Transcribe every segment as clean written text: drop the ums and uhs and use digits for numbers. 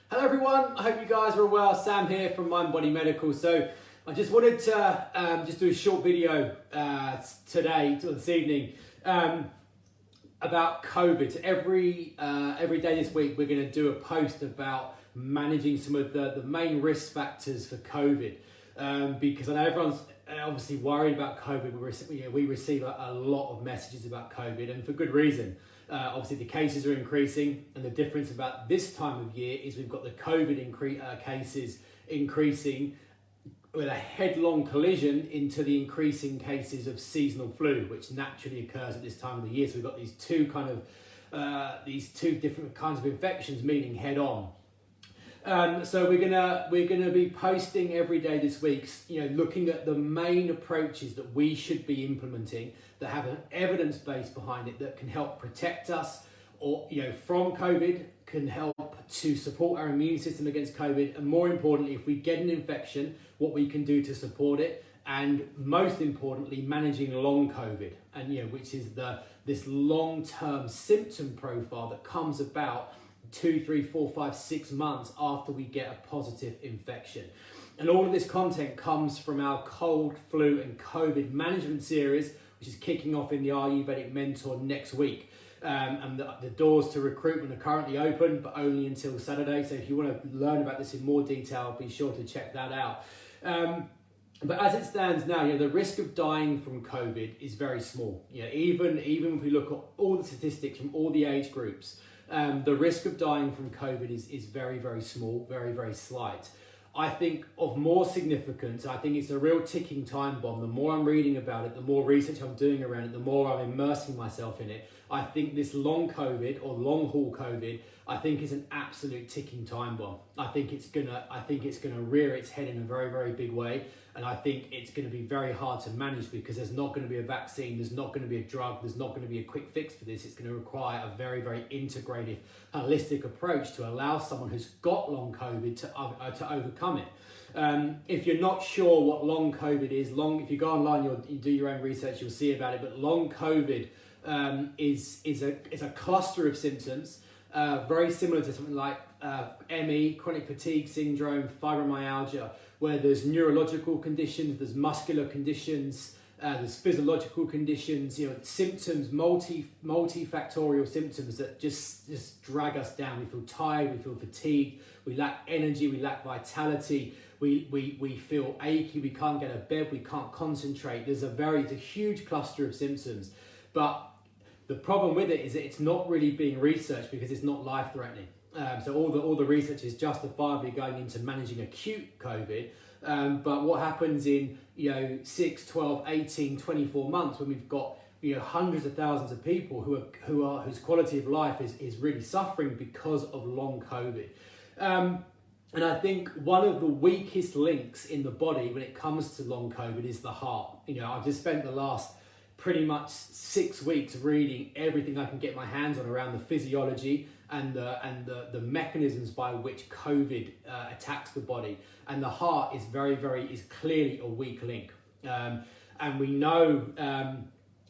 Hello everyone, I hope you guys are well. Sam here from Mind Body Medical. So I just wanted to just do a short video this evening about COVID. So every day this week we're going to do a post about managing some of the main risk factors for COVID, because I know everyone's obviously worried about COVID. We receive a lot of messages about COVID, and for good reason. Obviously the cases are increasing, and the difference about this time of year is we've got the COVID cases increasing with a headlong collision into the increasing cases of seasonal flu, which naturally occurs at this time of the year. So we've got these two different kinds of infections meeting head on. So we're gonna be posting every day this week, looking at the main approaches that we should be implementing that have an evidence base behind it that can help protect us from COVID, can help to support our immune system against COVID, and more importantly, if we get an infection, what we can do to support it, and most importantly, managing long COVID, and which is this long-term symptom profile that comes about 2, 3, 4, 5, 6 months after we get a positive infection. And all of this content comes from our cold, flu and COVID management series, which is kicking off in the Ayurvedic Mentor next week. And the doors to recruitment are currently open, but only until Saturday. So if you want to learn about this in more detail, be sure to check that out. But as it stands now, the risk of dying from COVID is very small. Even if we look at all the statistics from all the age groups, the risk of dying from COVID is very, very small, very, very slight. I think of more significance, I think it's a real ticking time bomb. The more I'm reading about it, the more research I'm doing around it, the more I'm immersing myself in it. I think this long COVID or long haul COVID, I think is an absolute ticking time bomb. I think it's gonna rear its head in a very, very big way. And I think it's going to be very hard to manage because there's not going to be a vaccine, there's not going to be a drug, there's not going to be a quick fix for this. It's going to require a very, very integrative, holistic approach to allow someone who's got long COVID to overcome it. If you're not sure what long COVID is, if you go online, you do your own research, you'll see about it. But long COVID is a cluster of symptoms, very similar to something like ME, chronic fatigue syndrome, fibromyalgia, where there's neurological conditions, there's muscular conditions, there's physiological conditions, symptoms, multifactorial symptoms that just drag us down. We feel tired, we feel fatigued, we lack energy, we lack vitality, we feel achy, we can't get out of bed, we can't concentrate. It's a huge cluster of symptoms. But the problem with it is that it's not really being researched because it's not life-threatening. So all the research is justifiably going into managing acute COVID. But what happens in 6, 12, 18, 24 months when we've got hundreds of thousands of people whose quality of life is really suffering because of long COVID. And I think one of the weakest links in the body when it comes to long COVID is the heart. I've just spent the last pretty much 6 weeks reading everything I can get my hands on around the physiology and the mechanisms by which COVID attacks the body, and the heart is is clearly a weak link. And we know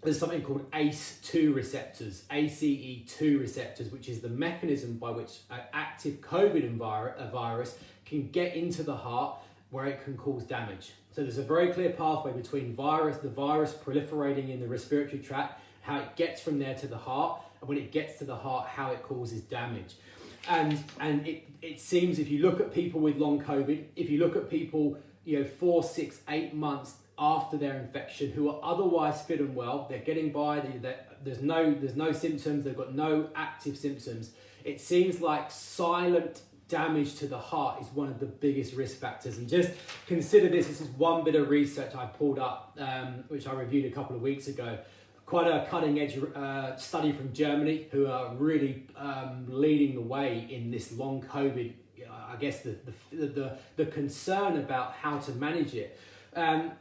there's something called ACE2 receptors, ACE2 receptors, which is the mechanism by which an active COVID virus can get into the heart where it can cause damage. So there's a very clear pathway between the virus proliferating in the respiratory tract, how it gets from there to the heart, and when it gets to the heart, how it causes damage. And it seems, if you look at people with long COVID, if you look at people 4, 6, 8 months after their infection who are otherwise fit and well, they're getting by, there's no symptoms, they've got no active symptoms, it seems like silent damage to the heart is one of the biggest risk factors. And just consider this is one bit of research I pulled up, which I reviewed a couple of weeks ago. Quite a cutting edge study from Germany, who are really leading the way in this long COVID, I guess the concern about how to manage it.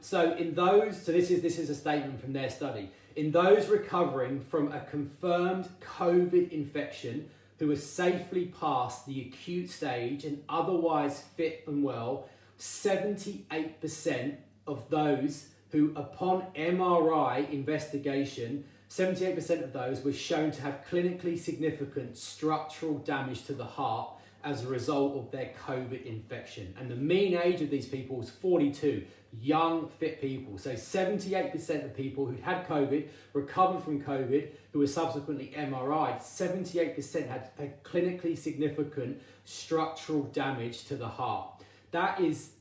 So this is a statement from their study. In those recovering from a confirmed COVID infection who are safely past the acute stage and otherwise fit and well, 78% of those who, upon MRI investigation, 78% of those were shown to have clinically significant structural damage to the heart as a result of their COVID infection. And the mean age of these people was 42, young, fit people. So 78% of people who had COVID, recovered from COVID, who were subsequently MRI'd, 78% had clinically significant structural damage to the heart. That is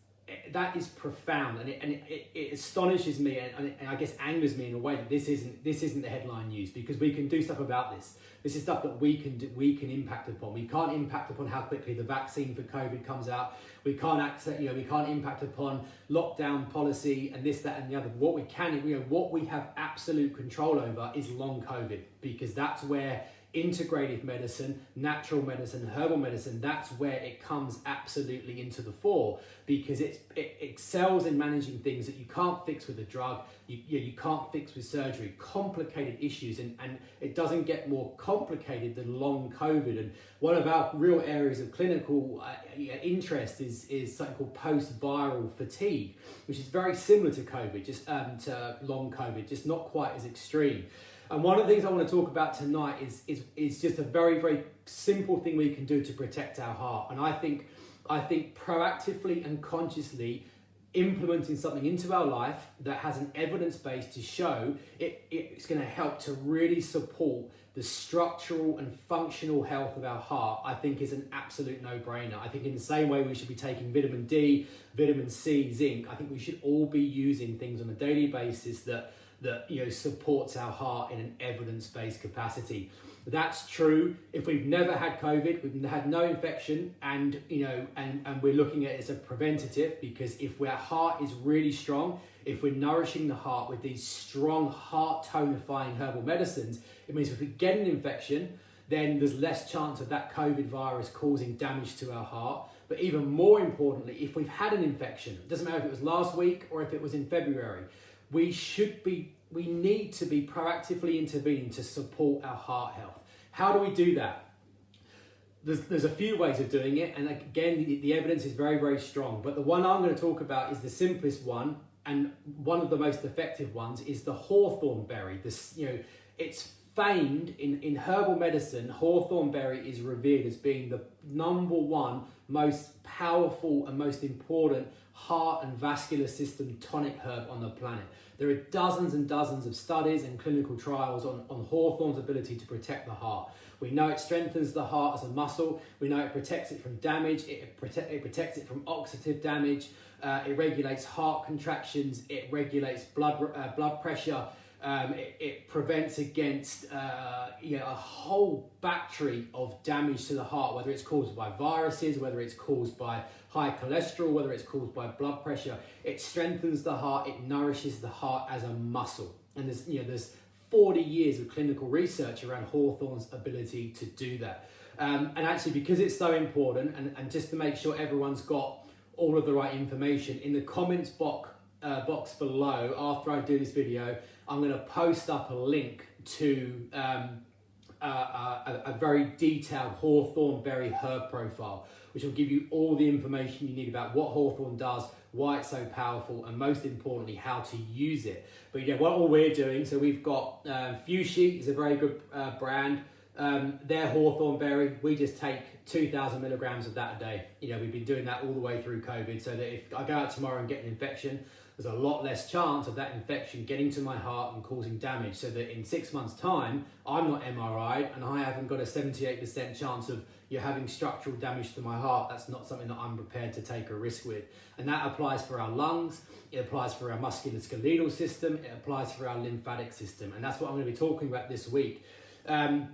profound, and it astonishes me, and I guess angers me in a way that this isn't the headline news, because we can do stuff about this. This is stuff that we can impact upon. We can't impact upon how quickly the vaccine for COVID comes out. We can't impact upon lockdown policy and this, that, and the other. What we can, what we have absolute control over is long COVID, because that's where integrative medicine, natural medicine, herbal medicine, that's where it comes absolutely into the fore, because it excels in managing things that you can't fix with a drug, you can't fix with surgery, complicated issues, and it doesn't get more complicated than long COVID. And one of our real areas of clinical interest is something called post-viral fatigue, which is very similar to COVID, just to long COVID, just not quite as extreme. And one of the things I want to talk about tonight is just a very, very simple thing we can do to protect our heart. And I think proactively and consciously implementing something into our life that has an evidence base to show it's going to help to really support the structural and functional health of our heart, I think is an absolute no-brainer. I think in the same way we should be taking vitamin D, vitamin C, zinc, I think we should all be using things on a daily basis that supports our heart in an evidence-based capacity. That's true if we've never had COVID, we've had no infection, and we're looking at it as a preventative, because if our heart is really strong, if we're nourishing the heart with these strong heart tonifying herbal medicines, it means if we get an infection, then there's less chance of that COVID virus causing damage to our heart. But even more importantly, if we've had an infection, it doesn't matter if it was last week or if it was in February, we need to be proactively intervening to support our heart health. How do we do that? There's a few ways of doing it, and again, the evidence is very, very strong. But the one I'm going to talk about is the simplest one, and one of the most effective ones is the hawthorn berry. It's famed in herbal medicine. Hawthorn berry is revered as being the number one most powerful and most important heart and vascular system tonic herb on the planet. There are dozens and dozens of studies and clinical trials on hawthorn's ability to protect the heart. We know it strengthens the heart as a muscle. We know it protects it from damage. It protects it from oxidative damage. It regulates heart contractions. It regulates blood pressure. It prevents against a whole battery of damage to the heart, whether it's caused by viruses, whether it's caused by high cholesterol, whether it's caused by blood pressure. It strengthens the heart. It nourishes the heart as a muscle. And there's 40 years of clinical research around hawthorn's ability to do that. And actually, because it's so important, and just to make sure everyone's got all of the right information, in the comments box below, after I do this video, I'm going to post up a link to a very detailed hawthorn berry herb profile, which will give you all the information you need about what hawthorn does, why it's so powerful, and most importantly, how to use it. But what all we're doing, so we've got Fushi is a very good brand. Their hawthorn berry, we just take 2,000 milligrams of that a day. We've been doing that all the way through COVID, so that if I go out tomorrow and get an infection, there's a lot less chance of that infection getting to my heart and causing damage, so that in 6 months' time, I'm not MRI'd and I haven't got a 78% chance of having structural damage to my heart. That's not something that I'm prepared to take a risk with. And that applies for our lungs, it applies for our musculoskeletal system, it applies for our lymphatic system. And that's what I'm going to be talking about this week. And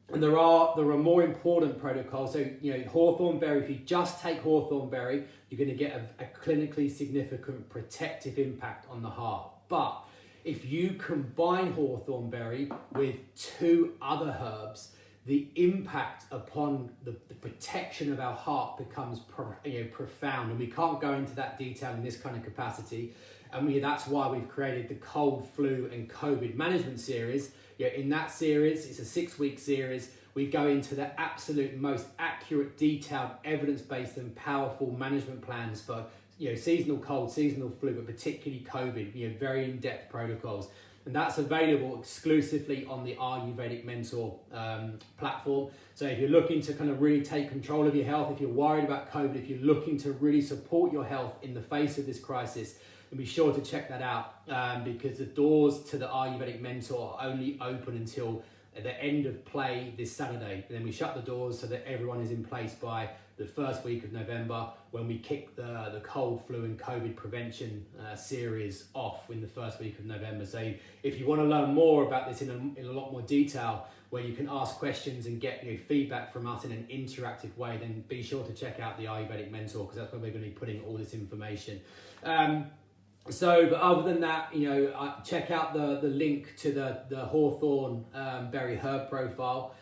there are more important protocols. So, hawthorn berry, if you just take hawthorn berry, you're going to get a clinically significant protective impact on the heart. But if you combine hawthorn berry with 2 other herbs, the impact upon the protection of our heart becomes profound. And we can't go into that detail in this kind of capacity. And that's why we've created the cold, flu and COVID management series. In that series, it's a 6-week series. We go into the absolute most accurate, detailed, evidence-based and powerful management plans for seasonal cold, seasonal flu, but particularly COVID, very in-depth protocols. and that's available exclusively on the Ayurvedic Mentor platform. So if you're looking to kind of really take control of your health, if you're worried about COVID, if you're looking to really support your health in the face of this crisis, then be sure to check that out, because the doors to the Ayurvedic Mentor are only open until the end of play this Saturday, and then we shut the doors so that everyone is in place by the first week of November, when we kick the cold, flu and COVID prevention series off in the first week of November. So if you want to learn more about this in a lot more detail, where you can ask questions and get feedback from us in an interactive way, then be sure to check out the Ayurvedic Mentor, because that's where we're going to be putting all this information. But other than that, check out the link to the hawthorn berry herb profile.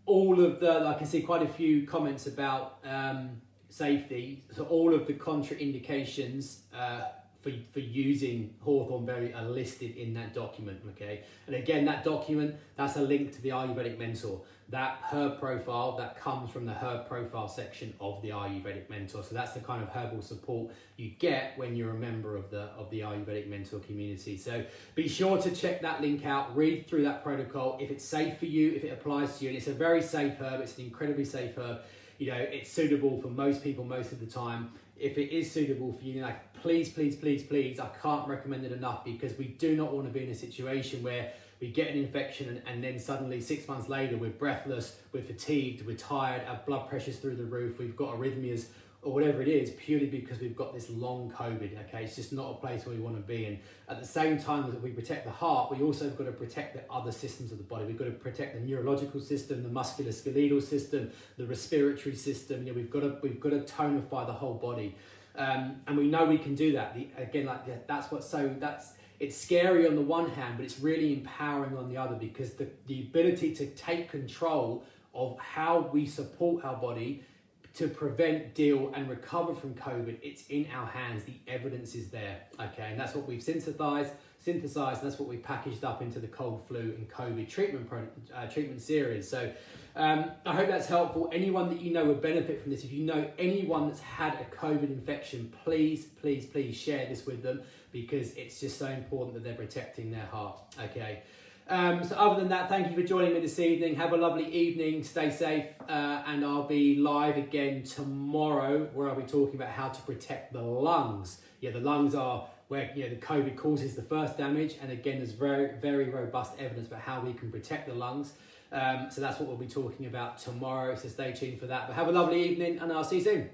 All of I can see quite a few comments about safety. So all of the contraindications for using hawthorn berry are listed in that document, okay? And again, that document, that's a link to the Ayurvedic Mentor. That herb profile, that comes from the herb profile section of the Ayurvedic Mentor. So that's the kind of herbal support you get when you're a member of the Ayurvedic Mentor community. So be sure to check that link out, read through that protocol. If it's safe for you, if it applies to you, and it's a very safe herb, it's an incredibly safe herb. It's suitable for most people most of the time. If it is suitable for you, please, I can't recommend it enough, because we do not want to be in a situation where we get an infection and then suddenly 6 months later we're breathless, we're fatigued, we're tired, our blood pressure's through the roof, we've got arrhythmias or whatever it is, purely because we've got this long COVID, okay? It's just not a place where we want to be. And at the same time that we protect the heart, we also have got to protect the other systems of the body. We've got to protect the neurological system, the musculoskeletal system, the respiratory system. We've got to tonify the whole body. And we know we can do that. It's scary on the one hand, but it's really empowering on the other, because the ability to take control of how we support our body to prevent, deal and recover from COVID, it's in our hands. The evidence is there, okay? And that's what we've synthesized, and that's what we've packaged up into the cold, flu and COVID treatment series. So I hope that's helpful. Anyone that you know would benefit from this, if you know anyone that's had a COVID infection, please share this with them, because it's just so important that they're protecting their heart, okay? So other than that, thank you for joining me this evening. Have a lovely evening, stay safe, and I'll be live again tomorrow, where I'll be talking about how to protect the lungs. The lungs are where the COVID causes the first damage, and again, there's very, very robust evidence about how we can protect the lungs. So that's what we'll be talking about tomorrow, so stay tuned for that. But have a lovely evening, and I'll see you soon.